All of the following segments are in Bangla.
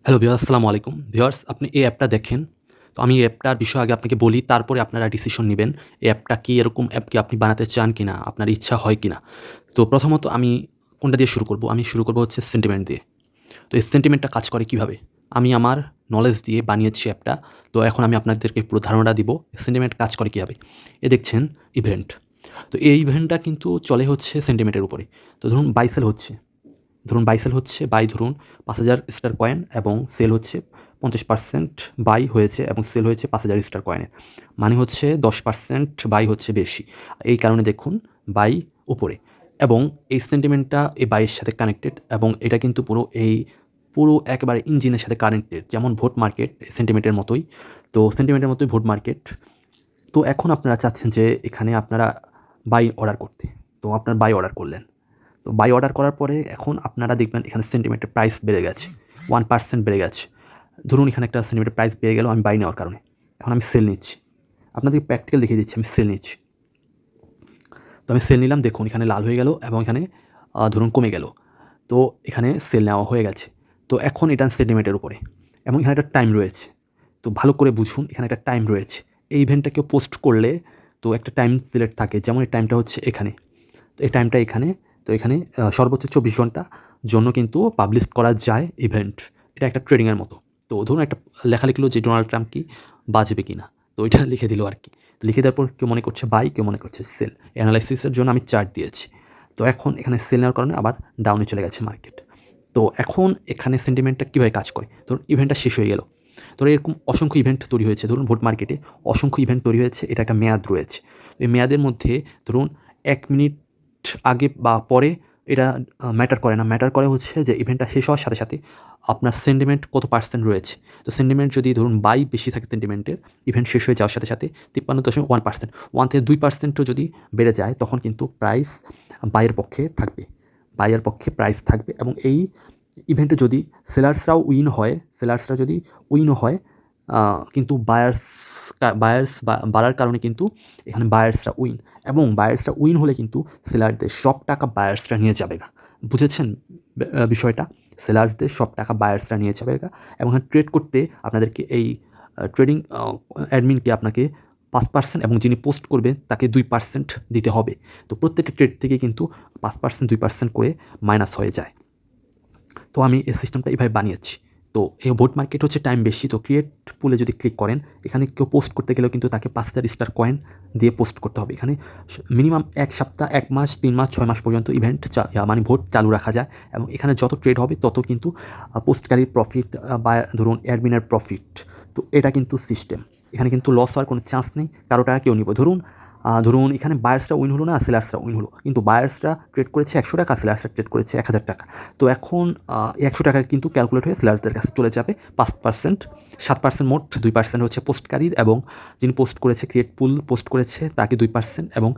হ্যালো ভিউয়ার্স, আসসালামু আলাইকুম। ভিউয়ার্স, আপনি এই অ্যাপটা দেখেন। তো আমি এই অ্যাপটার বিষয়ে আগে আপনাকে বলি, তারপরে আপনারা ডিসিশন নিবেন। এই অ্যাপটা কি, এরকম অ্যাপ কি আপনি বানাতে চান কিনা? আপনার ইচ্ছা হয় কিনা? তো প্রথমত আমি কোনটা দিয়ে শুরু করব? আমি শুরু করব হচ্ছে সেন্টিমেন্ট দিয়ে। তো এই সেন্টিমেন্টটা কাজ করে কিভাবে? আমি আমার নলেজ দিয়ে বানিয়েছি অ্যাপটা। তো এখন আমি আপনাদেরকে পুরো ধারণাটা দিব। সেন্টিমেন্ট কাজ করে কিভাবে? দেখছেন ইভেন্ট। তো এই ইভেন্টটা কিন্তু চলে হচ্ছে সেন্টিমেন্টের উপরে। তো ধরুন বাই সেল হচ্ছে। বাই সেল হচ্ছে, বাই ধরুন ৫,০০০ স্টার কয়েন এবং সেল হচ্ছে ৫০% বাই হয়েছে এবং সেল হয়েছে ৫,০০০ স্টার কয়েনের। মানে হচ্ছে ১০% বাই হচ্ছে বেশি। এই কারণে দেখুন বাই উপরে এবং এই সেন্টিমেন্টটা এই বাইয়ের সাথে কানেক্টেড এবং এটা কিন্তু পুরো একেবারে ইঞ্জিনের সাথে কানেক্টেড। যেমন ভোট মার্কেট সেন্টিমেন্টের মতোই। তো সেন্টিমেন্টের মতোই ভোট মার্কেট। তো এখন আপনারা চাচ্ছেন যে এখানে আপনারা বাই অর্ডার করতে। তো আপনার বাই অর্ডার করলেন। তো বাই অর্ডার করার পরে এখন আপনারা দেখবেন এখানে সেন্টিমেন্টের প্রাইস বেড়ে গেছে, 1% বেড়ে গেছে। ধরুন এখানে একটা সেন্টিমেন্টের প্রাইস বেড়ে গেল আমি বাই নেওয়ার কারণে। এখন আমি সেল নিচ্ছি। আপনাদেরকে প্র্যাকটিক্যাল দেখিয়ে দিচ্ছি আমি সেল নিচ্ছি। তো আমি সেল নিলাম, দেখুন এখানে লাল হয়ে গেল এবং এখানে ধরুন কমে গেল। তো এখানে সেল নেওয়া হয়ে গেছে। তো এখন এটা সেন্টিমেন্টের উপরে এবং এখানে একটা টাইম রয়েছে। তো ভালো করে বুঝুন, এখানে একটা টাইম রয়েছে। এই ইভেন্টটা কেউ পোস্ট করলে তো একটা টাইম সিলেক্ট থাকে, যেমন এই টাইমটা হচ্ছে এখানে। তো এই টাইমটা এখানে। তো এখানে সর্বোচ্চ ২৪ ঘন্টা জন্য কিন্তু পাবলিশ করা যায় ইভেন্ট। এটা একটা ট্রেডিংয়ের মতো। তো ধরুন একটা লেখা লিখলো যে ডোনাল্ড ট্রাম্প কি বাঁচবে কিনা? তো এটা লিখে দিল আরকি। লিখে দেওয়ার পর কেউ মনে করছে বাই, কেউ মনে করছে সেল। এনালাইসিসের জন্য আমি চার্ট দিয়েছি। তো এখন এখানে সেল নেওয়ার কারণে আবার ডাউনে চলে গেছে মার্কেট। তো এখন এখানে সেন্টিমেন্টটা কীভাবে কাজ করে? ধরুন ইভেন্টটা শেষ হয়ে গেল। ধরুন এরকম অসংখ্য ইভেন্ট তৈরি হয়েছে। ধরুন ভোট মার্কেটে অসংখ্য ইভেন্ট তৈরি হয়েছে। এটা একটা মেয়াদ রয়েছে। এই মেয়াদের মধ্যে ধরুন ১ মিনিট আগে বা পরে এটা ম্যাটার করে না। ম্যাটার করে হচ্ছে যে ইভেন্টটা শেষ হওয়ার সাথে, সাথে আপনার সেন্টিমেন্ট কত পার্সেন্ট রয়েছে। তো সেন্টিমেন্ট যদি ধরুন বাই বেশি থাকে সেন্টিমেন্টের, ইভেন্ট শেষ হয়ে যাওয়ার সাথে, সাথে ৫৩.১%, ১ থেকে ২% ও যদি বেড়ে যায় তখন কিন্তু প্রাইস বাইয়ের পক্ষে থাকবে। বাইয়ের পক্ষে প্রাইস থাকবে এবং এই ইভেন্টে যদি সেলার্সরা যদি উইনও হয় কিন্তু বায়ার্স বাড়ার কারণে কিন্তু এখানে বায়ার্সরা উইন এবং বায়ার্সরা উইন হলে কিন্তু সেলারদের সব টাকা বায়ার্সরা নিয়ে যাবে গা। বুঝেছেন বিষয়টা? সেলার্সদের সব টাকা বায়ার্সরা নিয়ে যাবে গা এবং এখানে ট্রেড করতে আপনাদেরকে এই ট্রেডিং অ্যাডমিনকে আপনাকে ৫% এবং যিনি পোস্ট করবে তাকে ২% দিতে হবে। তো প্রত্যেকটা ট্রেড থেকে কিন্তু ৫%, ২% করে মাইনাস হয়ে যায়। তো আমি এই সিস্টেমটা এভাবে বানিয়েছি। তো এই ভোট মার্কেট হচ্ছে টাইম বেশি। তো ক্রিয়েট পুলে যদি ক্লিক করেন, এখানে কেউ পোস্ট করতে গেলেও কিন্তু তাকে ৫,০০০ স্টার কয়েন দিয়ে পোস্ট করতে হবে। এখানে মিনিমাম ১ সপ্তাহ, ১ মাস, ৩ মাস, ৬ মাস পর্যন্ত ইভেন্ট মানে ভোট চালু রাখা যায় এবং এখানে যত ট্রেড হবে তত কিন্তু পোস্টকারীর প্রফিট বা ধরুন অ্যাডমিনের প্রফিট। তো এটা কিন্তু সিস্টেম। এখানে কিন্তু লস হওয়ার কোনো চান্স নেই। কারো টাকা কেউ নিবে। ধরুন এখানে বায়ার্সরা উইন হলো না, সেলার্সরা উইন হলো। কিন্তু বায়ার্সরা ট্রেড করেছে ৳১০০, সেলার্সরা ট্রেড করেছে ৳১,০০০। তো এখন ৳১০০ কিন্তু ক্যালকুলেট হয়ে সেলার্সদের কাছে চলে যাবে ৫%, ৭% মোট, ২% হচ্ছে পোস্টকারীর এবং যিনি পোস্ট করেছে ক্রিয়েট পুল পোস্ট করেছে তাকে ২% এবং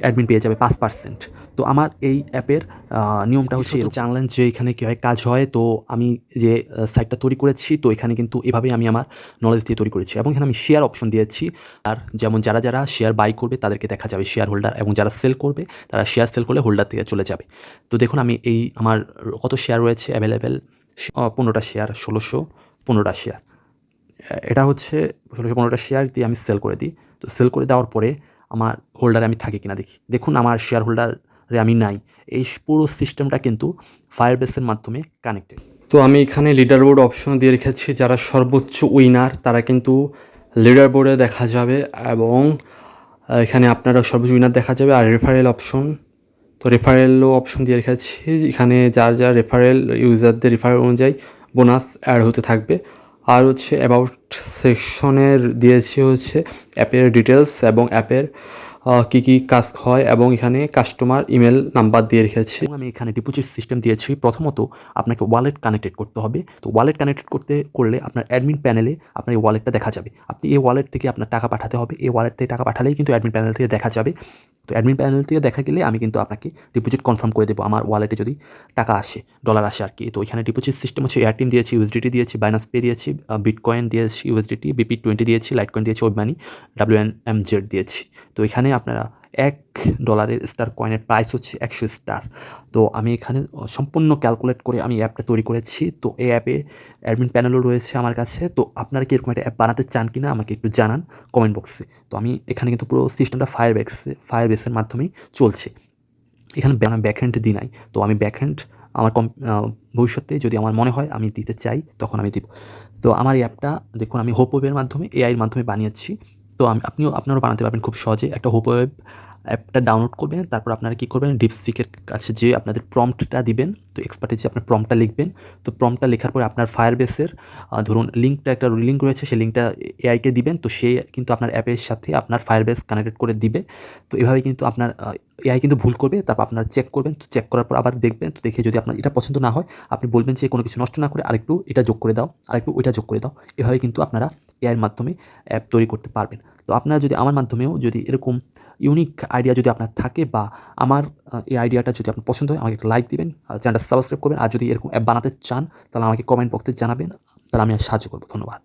অ্যাডমিন পেয়ে যাবে ৫%। তো আমার এই অ্যাপের নিয়মটা হচ্ছে জানলেন যে এখানে কীভাবে কাজ হয়। তো আমি যে সাইটটা তৈরি করেছি, তো এখানে কিন্তু এভাবেই আমি আমার নলেজ দিয়ে তৈরি করেছি এবং এখানে আমি শেয়ার অপশন দিয়েছি। আর যেমন যারা শেয়ার বাই করবে তাদেরকে দেখা যাবে শেয়ার হোল্ডার এবং যারা সেল করবে তারা শেয়ার সেল করলে হোল্ডার থেকে চলে যাবে। তো দেখুন আমি আমার কত শেয়ার রয়েছে অ্যাভেলেবেল ১৫টা শেয়ার, ১৬১৫টা শেয়ার। এটা হচ্ছে ১৬১৫টা শেয়ার দিয়ে আমি সেল করে দিই। তো সেল করে দেওয়ার পরে আমার হোল্ডারে আমি থাকি কিনা দেখি। দেখুন আমার শেয়ার হোল্ডারে আমি নাই। এই পুরো সিস্টেমটা কিন্তু ফায়ারবেসের মাধ্যমে কানেক্টেড। তো আমি এখানে লিডার বোর্ড অপশন দিয়ে রেখেছি। যারা সর্বোচ্চ উইনার তারা কিন্তু লিডার বোর্ডে দেখা যাবে এবং এখানে আপনারা সর্বোচ্চ উইনার দেখা যাবে। আর রেফারেল অপশন, তো রেফারেলও অপশন দিয়ে রেখেছি। এখানে যার রেফারেল ইউজারদের রেফারেল অনুযায়ী বোনাস অ্যাড হতে থাকবে। আর হচ্ছে অ্যাবাউট সেকশনের দিয়েছি হচ্ছে অ্যাপের ডিটেলস এবং অ্যাপের কী কী কাজ হয় এবং এখানে কাস্টমার ইমেল নাম্বার দিয়ে রেখেছি। আমি এখানে ডিপোজিট সিস্টেম দিয়েছি। প্রথমত আপনাকে ওয়ালেট কানেক্টেড করতে হবে। তো ওয়ালেট কানেক্টেড করলে আপনার অ্যাডমিন প্যানেলে আপনার এই ওয়ালেটটা দেখা যাবে। আপনি এই ওয়ালেট থেকে আপনার টাকা পাঠাতে হবে। এই ওয়ালেট থেকে টাকা পাঠালেই কিন্তু অ্যাডমিন প্যানেল থেকে দেখা যাবে। তো অ্যাডমিন প্যানেল থেকে দেখা গেলে আমি কিন্তু আপনাকে ডিপোজিট কনফার্ম করে দেবো আমার ওয়ালেটে যদি টাকা আসে, ডলার আসে আরকি। তো এখানে ডিপোজিট সিস্টেম হচ্ছে এয়ারটেল দিয়েছি, ইউএসডিটি দিয়েছি, বাইন্যান্স পে দিয়েছি, বিটকয়েন দিয়েছি, ইউএসডিটি, বিপি20 দিয়েছি, লাইটকয়েন দিয়েছি, ওয়েব মানি, WNMZ দিয়েছি। তো এখানে আপনারা $1 স্টার কয়েনের প্রাইস হচ্ছে 100 স্টার। তো আমি এখানে সম্পূর্ণ ক্যালকুলেট করে আমি অ্যাপটা তৈরি করেছি। তো এই অ্যাপে অ্যাডমিন প্যানেলও রয়েছে আমার কাছে। তো আপনারা কি এরকম একটা অ্যাপ বানাতে চান কিনা আমাকে একটু জানান কমেন্ট বক্সে। তো আমি এখানে কিন্তু পুরো সিস্টেমটা ফায়ারবেসের মাধ্যমেই চলছে। এখানে আমি ব্যাকহ্যান্ড দিই নাই। তো আমি ব্যাকহ্যান্ড আমার ভবিষ্যতে যদি আমার মনে হয় আমি দিতে চাই তখন আমি দিব। তো আমার এই অ্যাপটা দেখুন আমি হোপ ওয়েবের মাধ্যমে এআইয়ের মাধ্যমে বানিয়েছি। তো আপনারাও বানাতে পারবেন খুব সহজে। একটা হোপ ওয়েব অ্যাপটা ডাউনলোড করবেন। তারপর আপনারা কি করবেন ডিপসিকের কাছে যেয়ে আপনাদের প্রম্পটটা দিবেন। তো এক্সপার্টে যেয়ে আপনার প্রম্পটটা লিখবেন। তো প্রম্পটটা লেখার পরে আপনার ফায়ারবেসের ধরুন একটা লিঙ্ক রয়েছে সেই লিঙ্কটা এআইকে দিবেন। তো সে কিন্তু আপনার অ্যাপের সাথে আপনার ফায়ারবেস কানেক্টেড করে দিবে। তো এভাবে কিন্তু আপনার এআই কিন্তু ভুল করবে। তারপর আপনারা চেক করবেন। তো চেক করার পর আবার দেখবেন। তো দেখে যদি আপনার এটা পছন্দ না হয় আপনি বলবেন যে কোনো কিছু নষ্ট না করে আরেকটু এটা যোগ করে দাও, আরেকটু ওইটা যোগ করে দাও। এভাবে কিন্তু আপনারা এআইয়ের মাধ্যমে অ্যাপ তৈরি করতে পারবেন। তো আপনারা যদি আমার মাধ্যমেও যদি এরকম ইউনিক আইডিয়া যদি আপনার থাকে বা আমার এই আইডিয়াটা যদি আপনার পছন্দ হয় আমাকে একটা লাইক দিবেন, চ্যানেলটা সাবস্ক্রাইব করবেন। আর যদি এরকম অ্যাপ বানাতে চান তাহলে আমাকে কমেন্ট বক্সে জানাবেন। তাহলে আমি সাহায্য করব। ধন্যবাদ।